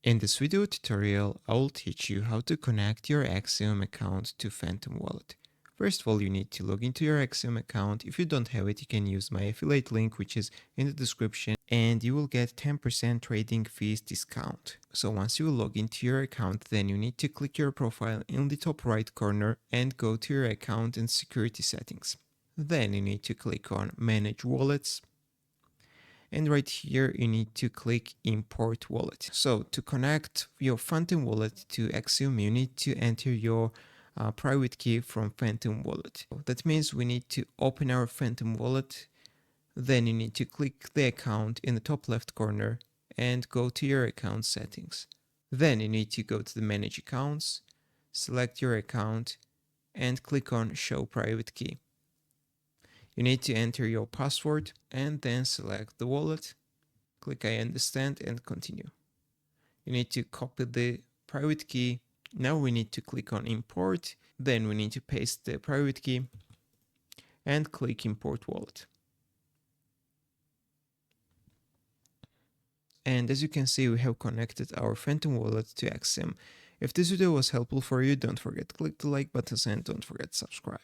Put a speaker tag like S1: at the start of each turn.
S1: In this video tutorial, I will teach you how to connect your Axiom account to Phantom Wallet. First of all, you need to log into your Axiom account. If you don't have it, you can use my affiliate link, which is in the description, and you will get 10% trading fees discount. So once you log into your account, then you need to click your profile in the top right corner and go to your account and security settings. Then you need to click on Manage Wallets. And right here, you need to click Import Wallet. So to connect your Phantom Wallet to Axiom, you need to enter your private key from Phantom Wallet. That means we need to open our Phantom Wallet. Then you need to click the account in the top left corner and go to your account settings. Then you need to go to the Manage Accounts, select your account, and click on Show Private Key. You need to enter your password and then select the wallet. Click I understand and continue. You need to copy the private key. Now we need to click on import. Then we need to paste the private key and click import wallet. And as you can see, we have connected our Phantom wallet to Axiom. If this video was helpful for you, don't forget to click the like button and don't forget to subscribe.